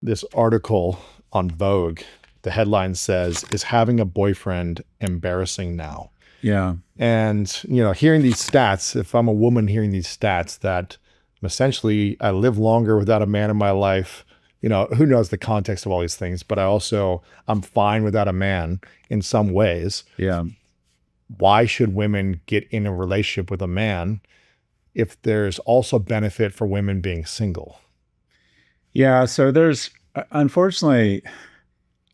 this article on Vogue. The headline says, "Is having a boyfriend embarrassing now?" Yeah. And, hearing these stats, if I'm a woman hearing these stats that essentially I live longer without a man in my life, who knows the context of all these things, but I'm fine without a man in some ways. Yeah. Why should women get in a relationship with a man if there's also benefit for women being single? Yeah. So unfortunately,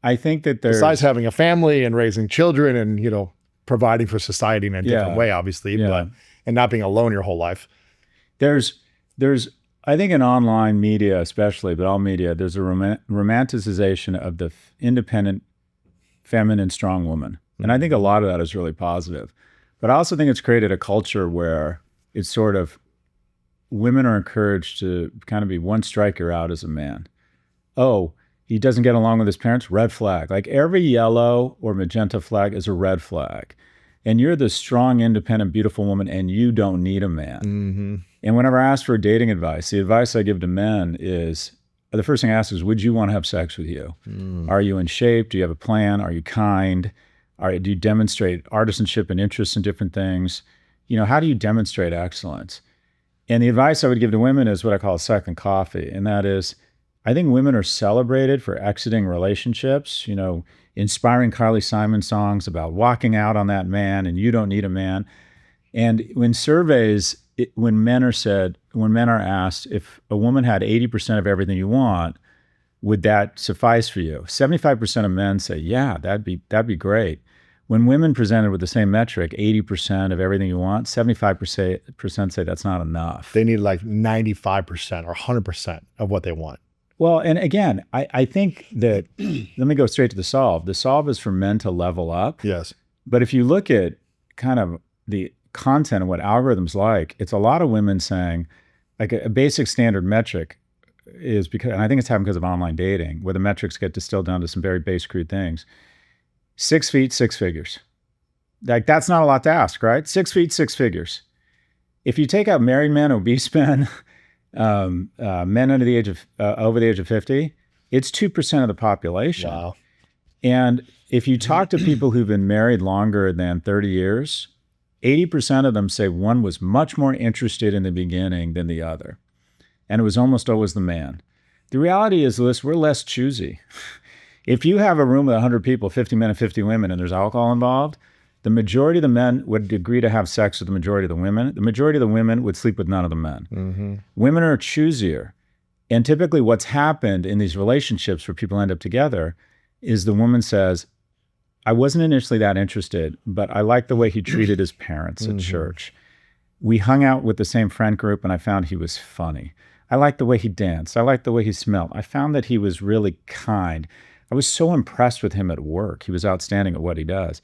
I think that Besides having a family and raising children and, providing for society in a different way, obviously, and not being alone your whole life. There's, I think in online media, especially, but all media, there's a romanticization of the independent, feminine, strong woman. And I think a lot of that is really positive. But I also think it's created a culture where it's sort of women are encouraged to kind of be one strike, you're out as a man. Oh, he doesn't get along with his parents, red flag. Like every yellow or magenta flag is a red flag. And you're the strong, independent, beautiful woman, and you don't need a man. Mm-hmm. And whenever I ask for dating advice, the advice I give to men is, the first thing I ask is, would you want to have sex with you? Are you in shape? Do you have a plan? Are you kind? Do you demonstrate artisanship and interest in different things? How do you demonstrate excellence? And the advice I would give to women is what I call a second coffee. And that is, I think women are celebrated for exiting relationships, inspiring Carly Simon songs about walking out on that man and you don't need a man. And when surveys, when men are asked if a woman had 80% of everything you want, would that suffice for you? 75% of men say, yeah, that'd be great. When women presented with the same metric, 80% of everything you want, 75% say that's not enough. They need like 95% or 100% of what they want. Well, and again, I think that, let me go straight to the solve. The solve is for men to level up. Yes. But if you look at kind of the content and what algorithms like, it's a lot of women saying, like a basic standard metric is because, and I think it's happened because of online dating, where the metrics get distilled down to some very base, crude things. 6 feet, 6 figures. Like that's not a lot to ask, right? 6 feet, 6 figures. If you take out married men, obese men, men over the age of 50, it's 2% of the population. Wow. And if you talk to people who've been married longer than 30 years, 80% of them say one was much more interested in the beginning than the other. And it was almost always the man. The reality is, Lewis, we're less choosy. If you have a room with 100 people, 50 men and 50 women, and there's alcohol involved, the majority of the men would agree to have sex with the majority of the women. The majority of the women would sleep with none of the men. Mm-hmm. Women are choosier. And typically what's happened in these relationships where people end up together is the woman says, I wasn't initially that interested, but I liked the way he treated his parents at church. We hung out with the same friend group and I found he was funny. I liked the way he danced. I liked the way he smelled. I found that he was really kind. I was so impressed with him at work. He was outstanding at what he does.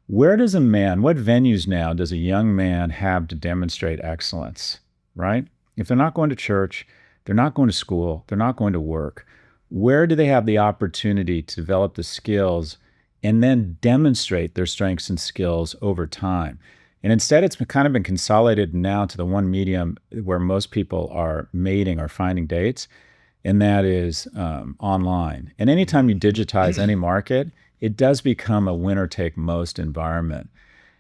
Where does a man, what venues now does a young man have to demonstrate excellence, right? If they're not going to church, they're not going to school, they're not going to work, where do they have the opportunity to develop the skills and then demonstrate their strengths and skills over time? And instead, it's kind of been consolidated now to the one medium where most people are mating or finding dates, and that is online. And anytime you digitize any market, it does become a winner-take-most environment.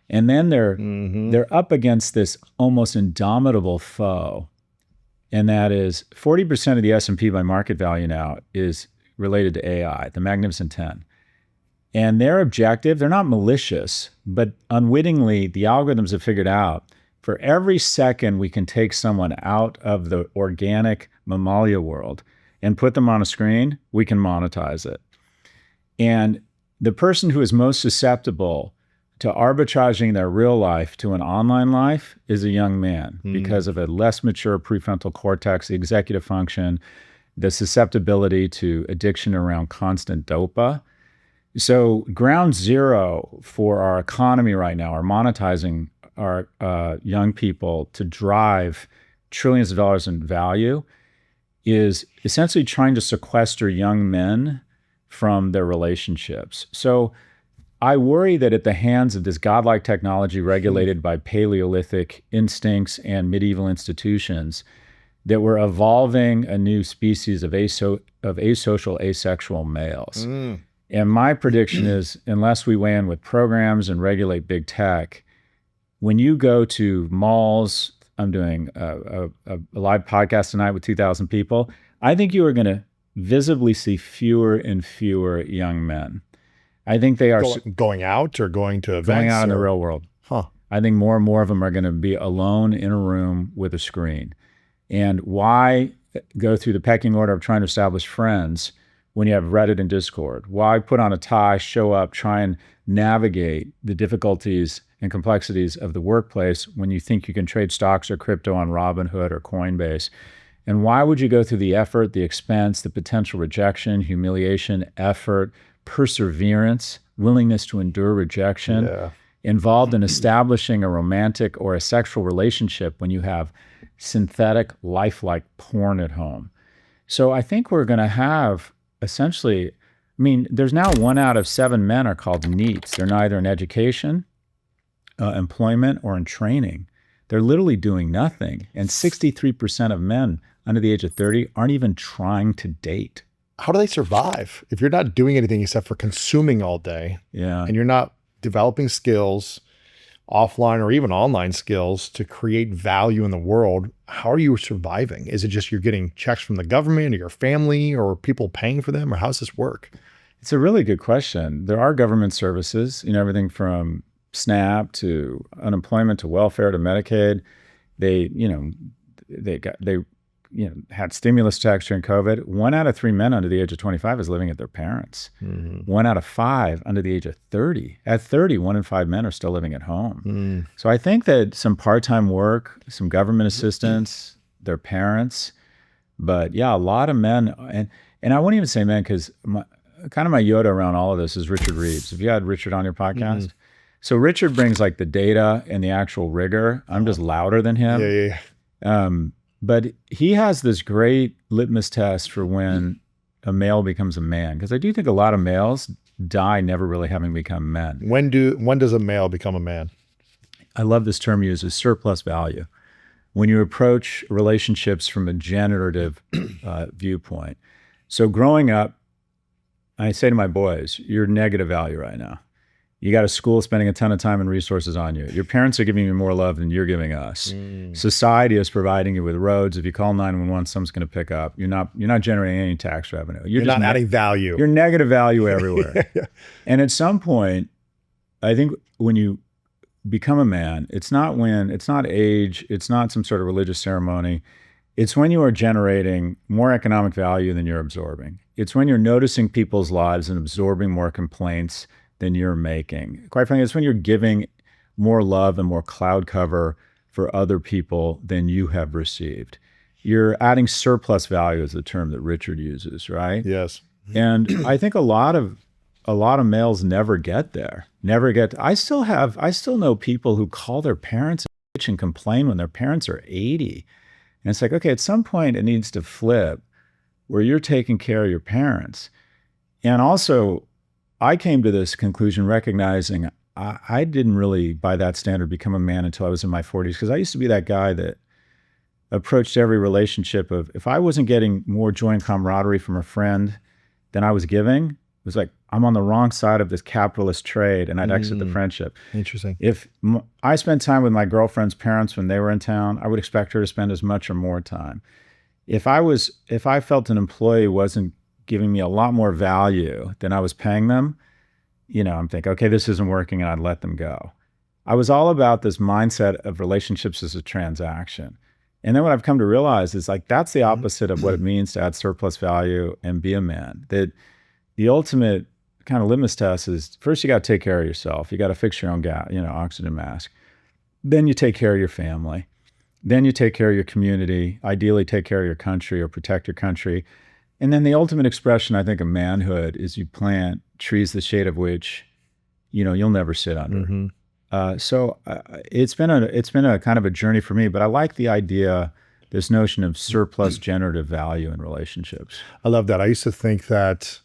And then they're up against this almost indomitable foe, and that is 40% of the S&P by market value now is related to AI, the Magnificent 10. And their objective, they're not malicious, but unwittingly, the algorithms have figured out for every second we can take someone out of the organic mammalia world and put them on a screen, we can monetize it. And the person who is most susceptible to arbitraging their real life to an online life is a young man because of a less mature prefrontal cortex, the executive function, the susceptibility to addiction around constant dopa. So ground zero for our economy right now, our monetizing our young people to drive trillions of dollars in value, is essentially trying to sequester young men from their relationships. So I worry that at the hands of this godlike technology regulated by Paleolithic instincts and medieval institutions, that we're evolving a new species of asocial, asexual males. Mm. And my prediction is, unless we weigh in with programs and regulate big tech, when you go to malls, I'm doing a live podcast tonight with 2,000 people. I think you are going to visibly see fewer and fewer young men. I think they are Going out or going to events? going out in the real world. Huh. I think more and more of them are going to be alone in a room with a screen. And why go through the pecking order of trying to establish friends when you have Reddit and Discord? Why put on a tie, show up, try and navigate the difficulties and complexities of the workplace when you think you can trade stocks or crypto on Robinhood or Coinbase? And why would you go through the effort, the expense, the potential rejection, humiliation, effort, perseverance, willingness to endure rejection, involved in establishing a romantic or a sexual relationship when you have synthetic, lifelike porn at home? So I think we're going to have essentially, there's now 1 out of 7 men are called NEETs. They're neither in education, employment, or in training. They're literally doing nothing. And 63% of men under the age of 30 aren't even trying to date. How do they survive if you're not doing anything except for consuming all day? Yeah. And you're not developing skills, offline or even online skills, to create value in the world? How are you surviving? Is it just you're getting checks from the government or your family or people paying for them, or how does this work? It's a really good question. There are government services, everything from SNAP to unemployment to welfare to Medicaid. They had stimulus checks during COVID. 1 out of 3 men under the age of 25 is living at their parents. Mm-hmm. 1 out of 5 under the age of 30. At 30, 1 in 5 men are still living at home. Mm. So I think that some part-time work, some government assistance, their parents, but yeah, a lot of men, and I wouldn't even say men, because my Yoda around all of this is Richard Reeves. Have you had Richard on your podcast? Mm-hmm. So Richard brings like the data and the actual rigor. I'm just louder than him. Yeah. But he has this great litmus test for when a male becomes a man, because I do think a lot of males die never really having become men. When does a male become a man? I love this term used as surplus value. When you approach relationships from a generative viewpoint. So growing up, I say to my boys, you're negative value right now. You got a school spending a ton of time and resources on you. Your parents are giving you more love than you're giving us. Society is providing you with roads. If you call 911, someone's going to pick up. You're not generating any tax revenue. You're not adding value. You're negative value everywhere. Yeah. And at some point, I think when you become a man, it's not age, it's not some sort of religious ceremony. It's when you are generating more economic value than you're absorbing. It's when you're noticing people's lives and absorbing more complaints than you're making. Quite frankly, it's when you're giving more love and more cloud cover for other people than you have received. You're adding surplus value is the term that Richard uses, right? Yes. And I think a lot of males never get there. I still know people who call their parents and complain when their parents are 80. And it's like, okay, at some point it needs to flip where you're taking care of your parents. And also, I came to this conclusion recognizing I didn't really, by that standard, become a man until I was in my 40s, because I used to be that guy that approached every relationship of, if I wasn't getting more joy and camaraderie from a friend than I was giving, it was like, I'm on the wrong side of this capitalist trade, and I'd exit the friendship. Interesting. If I spent time with my girlfriend's parents when they were in town, I would expect her to spend as much or more time. If I felt an employee wasn't giving me a lot more value than I was paying them, I'm thinking, okay, this isn't working, and I'd let them go. I was all about this mindset of relationships as a transaction. And then what I've come to realize is like, that's the opposite of what it means to add surplus value and be a man. That the ultimate kind of litmus test is, first you got to take care of yourself. You got to fix your own oxygen mask. Then you take care of your family. Then you take care of your community, ideally take care of your country or protect your country. And then the ultimate expression, I think, of manhood is you plant trees the shade of which, you'll never sit under. Mm-hmm. So it's been a kind of a journey for me, but I like the idea, this notion of surplus generative value in relationships. I love that. I used to think that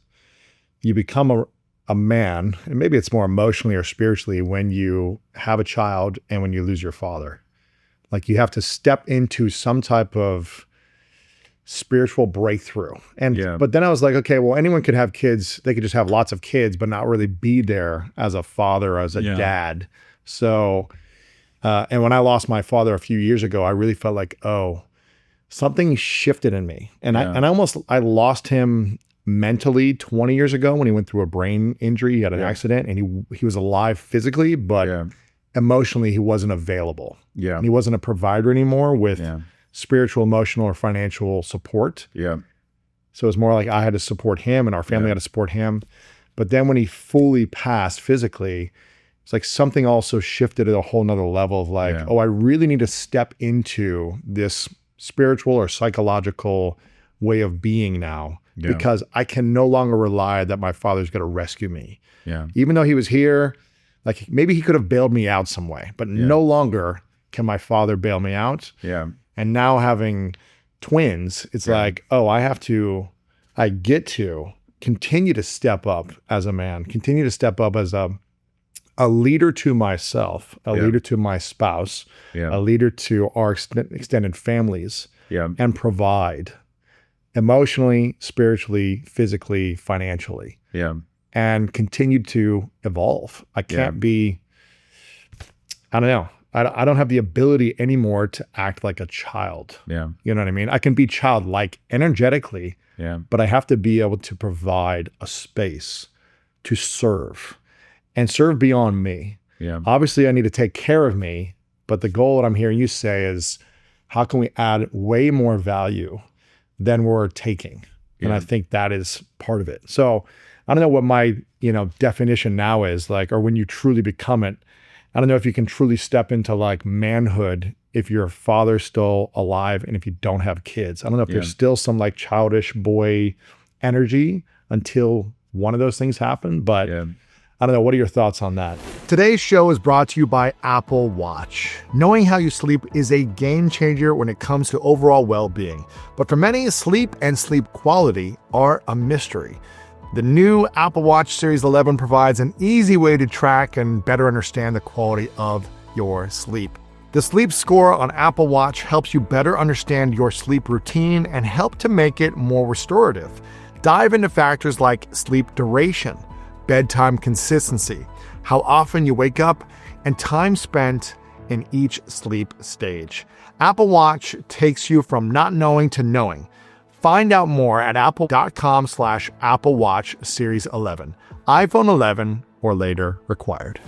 you become a man, and maybe it's more emotionally or spiritually, when you have a child and when you lose your father. Like, you have to step into some type of spiritual breakthrough. And Yeah. but then I was like, okay, well, anyone could have kids. They could just have lots of kids, but not really be there as a father, as a Yeah. dad. So, and when I lost my father a few years ago, I really felt like, oh, something shifted in me, and Yeah. I lost him mentally 20 years ago when he went through a brain injury. He had an Yeah. accident, and he was alive physically, but Yeah. emotionally he wasn't available, Yeah. and he wasn't a provider anymore with Yeah. spiritual, emotional, or financial support. Yeah. So it's more like I had to support him, and our family Yeah. had to support him. But then when he fully passed physically, it's like something also shifted at a whole nother level of like, Yeah. oh, I really need to step into this spiritual or psychological way of being now, Yeah. because I can no longer rely that my father's going to rescue me. Yeah. Even though he was here, like maybe he could have bailed me out some way, but Yeah. no longer can my father bail me out. Yeah. And now having twins, it's Yeah. like, oh, I get to continue to step up as a man, continue to step up as a leader to myself, a Yeah. leader to my spouse, Yeah. a leader to our extended families, Yeah. and provide emotionally, spiritually, physically, financially, Yeah. and continue to evolve. I can't be, I don't know. I don't have the ability anymore to act like a child. Yeah. You know what I mean? I can be childlike energetically, Yeah. but I have to be able to provide a space to serve and serve beyond me. Yeah. Obviously, I need to take care of me, but the goal that I'm hearing you say is, how can we add way more value than we're taking? And Yeah. I think that is part of it. So I don't know what my, definition now is like, or when you truly become it. I don't know if you can truly step into like manhood if your father's still alive and if you don't have kids. I don't know if Yeah. there's still some like childish boy energy until one of those things happen, but Yeah. I don't know. What are your thoughts on that? Today's show is brought to you by Apple Watch. Knowing how you sleep is a game changer when it comes to overall well-being. But for many, sleep and sleep quality are a mystery. The new Apple Watch Series 11 provides an easy way to track and better understand the quality of your sleep. The sleep score on Apple Watch helps you better understand your sleep routine and help to make it more restorative. Dive into factors like sleep duration, bedtime consistency, how often you wake up, and time spent in each sleep stage. Apple Watch takes you from not knowing to knowing. Find out more at apple.com/Apple Watch Series 11. iPhone 11 or later required.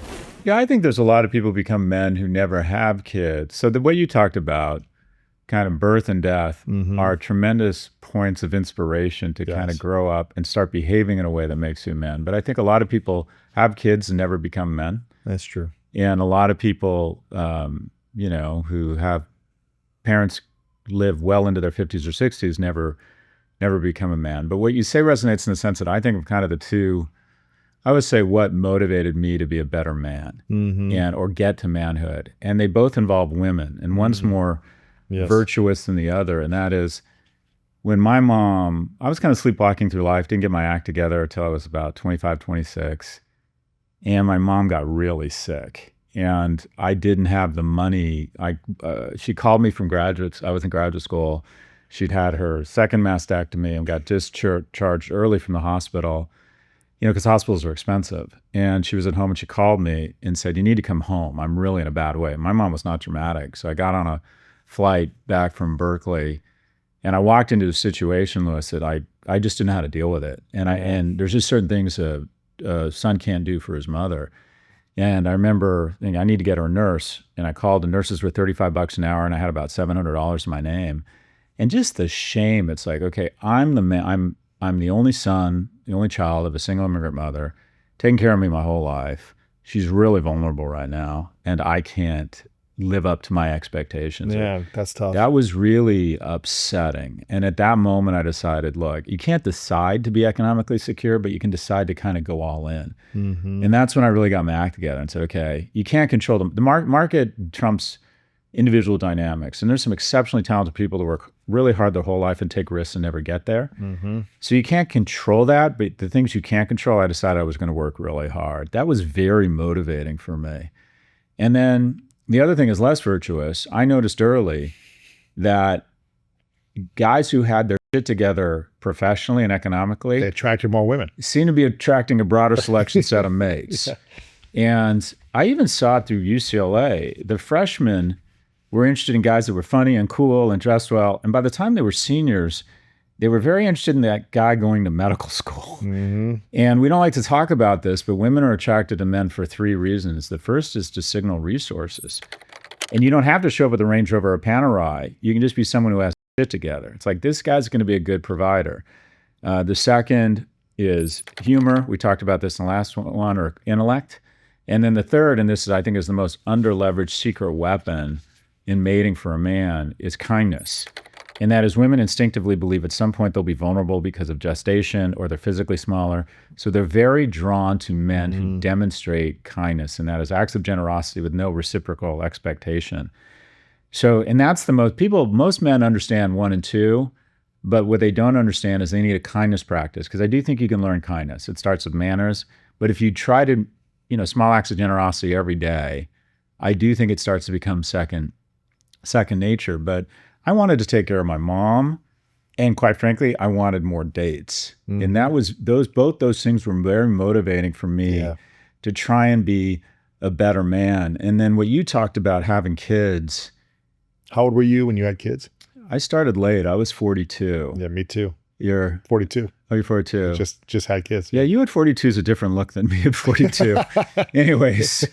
Yeah, I think there's a lot of people become men who never have kids. So the way you talked about kind of birth and death are tremendous points of inspiration to kind of grow up and start behaving in a way that makes you a man. But I think a lot of people have kids and never become men. That's true. And a lot of people, who have parents live well into their 50s or 60s never become a man. But what you say resonates in the sense that I think of kind of the two. I would say what motivated me to be a better man or get to manhood. And they both involve women, and one's more virtuous than the other. And that is when my mom, I was kind of sleepwalking through life, didn't get my act together until I was about 25, 26. And my mom got really sick and I didn't have the money. She called me from I was in graduate school. She'd had her second mastectomy and got discharged early from the hospital, because hospitals are expensive. And she was at home and she called me and said, "You need to come home. I'm really in a bad way." My mom was not dramatic. So I got on a flight back from Berkeley and I walked into a situation, Louis, that I just didn't know how to deal with it. And there's just certain things a son can't do for his mother. And I remember thinking, I need to get her a nurse. And I called. The nurses were $35 an hour and I had about $700 in my name. And just the shame, it's like, okay, I'm the man, I'm the only son, the only child of a single immigrant mother, taking care of me my whole life. She's really vulnerable right now, and I can't live up to my expectations. Yeah, that's tough. That was really upsetting. And at that moment, I decided, look, you can't decide to be economically secure, but you can decide to kind of go all in. And that's when I really got my act together and said, okay, you can't control the market trumps individual dynamics. And there's some exceptionally talented people that work really hard their whole life and take risks and never get there. So you can't control that, but the things you can't control, I decided I was going to work really hard. That was very motivating for me. And then the other thing is less virtuous. I noticed early that guys who had their shit together professionally and They economically attracted more women. seem to be attracting a broader selection set of mates. Yeah. And I even saw it through UCLA. The freshmen were interested in guys that were funny and cool and dressed well. And by the time they were seniors, they were very interested in that guy going to medical school. Mm-hmm. And we don't like to talk about this, but women are attracted to men for 3 reasons. The first is to signal resources. And you don't have to show up with a Range Rover or a Panerai. You can just be someone who has shit together. It's like, this guy's going to be a good provider. The second is humor. We talked about this in the last one, or intellect. And then the third, and this is, I think, is the most underleveraged secret weapon in mating for a man, is kindness. And that is, women instinctively believe at some point they'll be vulnerable because of gestation, or they're physically smaller. So they're very drawn to men who demonstrate kindness, and that is acts of generosity with no reciprocal expectation. So, and that's most men understand 1 and 2, but what they don't understand is they need a kindness practice, because I do think you can learn kindness. It starts with manners, but if you try to, small acts of generosity every day, I do think it starts to become second nature. But I wanted to take care of my mom, and quite frankly, I wanted more dates. And that was both those things were very motivating for me to try and be a better man. And then what you talked about, having kids. How old were you when you had kids? I started late. I was 42. Yeah, me too. You're 42. Oh, you're 42. Just had kids. Yeah, you at 42 is a different look than me at 42. Anyways,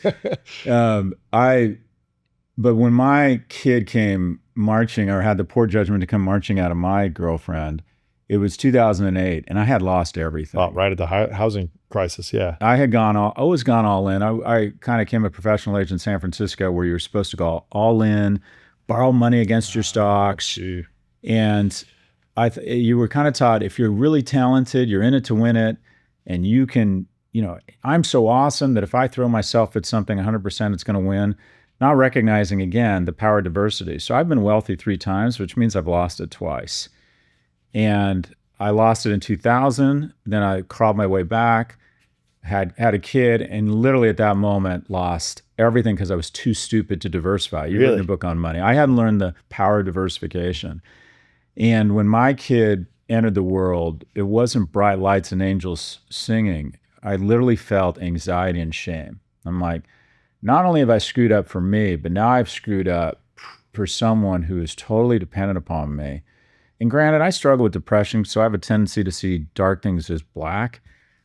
but when my kid came marching, or had the poor judgment to come marching out of my girlfriend, it was 2008, and I had lost everything. Oh, right at the housing crisis, yeah. I had always gone all in. I kind of became a professional agent in San Francisco, where you're supposed to go all in, borrow money against your stocks. And you were kind of taught, if you're really talented, you're in it to win it, and you can, I'm so awesome that if I throw myself at something 100%, it's going to win. Not recognizing, again, the power of diversity. So I've been wealthy 3 times, which means I've lost it twice. And I lost it in 2000. Then I crawled my way back, had a kid, and literally at that moment lost everything because I was too stupid to diversify. You've written a book on money. I hadn't learned the power of diversification. And when my kid entered the world, it wasn't bright lights and angels singing. I literally felt anxiety and shame. I'm like, not only have I screwed up for me, but now I've screwed up for someone who is totally dependent upon me. And granted, I struggle with depression, so I have a tendency to see dark things as black.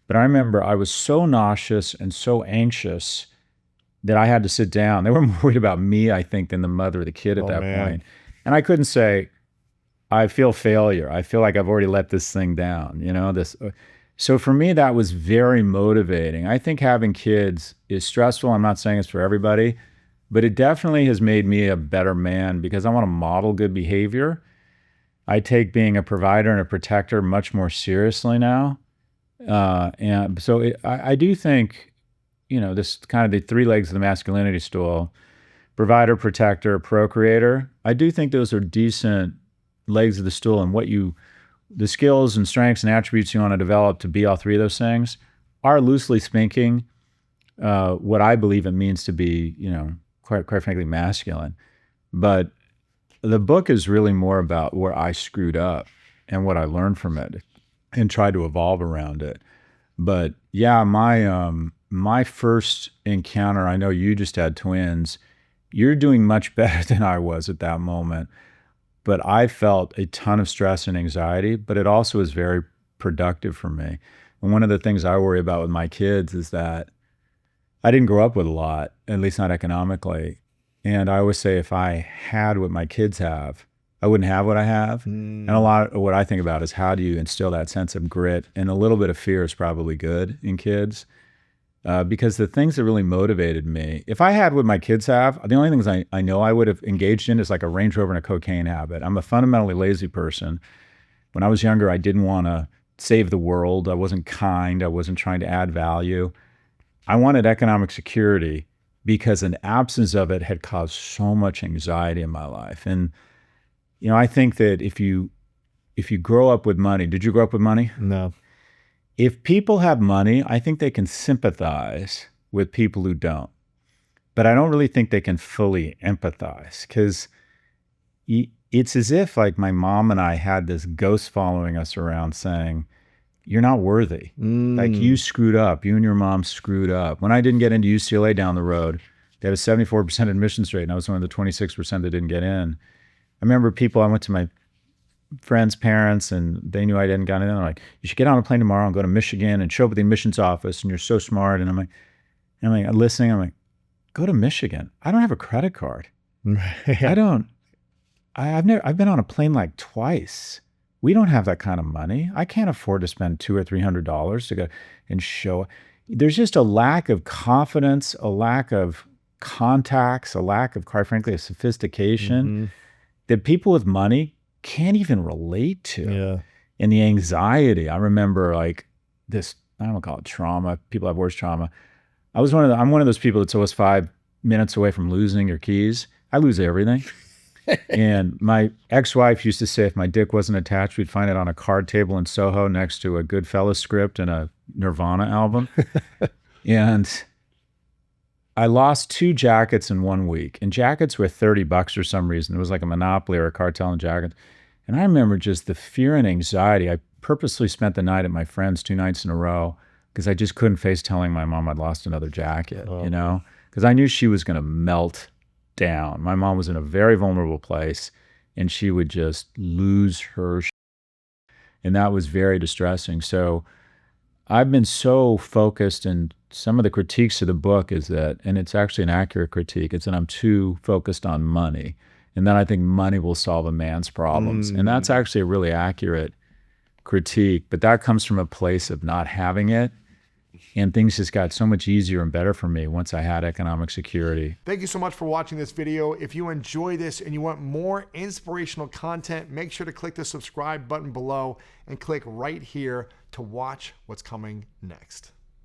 But I remember I was so nauseous and so anxious that I had to sit down. They were more worried about me, I think, than the mother of the kid at that point. And I couldn't say, I feel failure. I feel like I've already let this thing down, So for me, that was very motivating. I think having kids is stressful. I'm not saying it's for everybody, but it definitely has made me a better man, because I want to model good behavior. I take being a provider and a protector much more seriously now. And so I do think, this kind of the 3 legs of the masculinity stool: provider, protector, procreator. I do think those are decent legs of the stool, and the skills and strengths and attributes you want to develop to be all 3 of those things are, loosely speaking, what I believe it means to be, quite frankly, masculine. But the book is really more about where I screwed up and what I learned from it, and tried to evolve around it. But yeah, my first encounter, I know you just had twins. You're doing much better than I was at that moment. But I felt a ton of stress and anxiety, but it also was very productive for me. And one of the things I worry about with my kids is that I didn't grow up with a lot, at least not economically. And I always say, if I had what my kids have, I wouldn't have what I have. And a lot of what I think about is, how do you instill that sense of grit? And a little bit of fear is probably good in kids. Because the things that really motivated me, if I had what my kids have, the only things I know I would have engaged in is like a Range Rover and a cocaine habit. I'm a fundamentally lazy person. When I was younger, I didn't want to save the world. I wasn't kind. I wasn't trying to add value. I wanted economic security, because an absence of it had caused so much anxiety in my life. And, I think that if you grow up with money, did you grow up with money? No. If people have money, I think they can sympathize with people who don't. But I don't really think they can fully empathize, because it's as if like my mom and I had this ghost following us around saying, you're not worthy. Like you screwed up. You and your mom screwed up. When I didn't get into UCLA down the road, they had a 74% admissions rate, and I was one of the 26% that didn't get in. I remember I went to my friends' parents, and they knew I hadn't gotten in. They're like, you should get on a plane tomorrow and go to Michigan and show up at the admissions office, and you're so smart. And I'm like, listening, I'm like, go to Michigan. I don't have a credit card. I don't. I've been on a plane like twice. We don't have that kind of money. I can't afford to spend $200 or $300 to go and show. There's just a lack of confidence, a lack of contacts, a lack of, quite frankly, of sophistication that people with money can't even relate to. Yeah. And the anxiety. I remember like this, I don't call it trauma. People have worse trauma. I'm one of those people that's always 5 minutes away from losing your keys. I lose everything. And my ex-wife used to say if my dick wasn't attached, we'd find it on a card table in Soho next to a Goodfellas script and a Nirvana album. And I lost 2 jackets in 1 week. And jackets were $30 for some reason. It was like a monopoly or a cartel in jackets. And I remember just the fear and anxiety. I purposely spent the night at my friend's 2 nights in a row because I just couldn't face telling my mom I'd lost another jacket, you know, because I knew she was going to melt down. My mom was in a very vulnerable place, and she would just lose her shit. And that was very distressing. So I've been so focused, and some of the critiques of the book is that, and it's actually an accurate critique, it's that I'm too focused on money. And then I think money will solve a man's problems. And that's actually a really accurate critique, but that comes from a place of not having it. And things just got so much easier and better for me once I had economic security. Thank you so much for watching this video. If you enjoy this and you want more inspirational content, make sure to click the subscribe button below and click right here to watch what's coming next.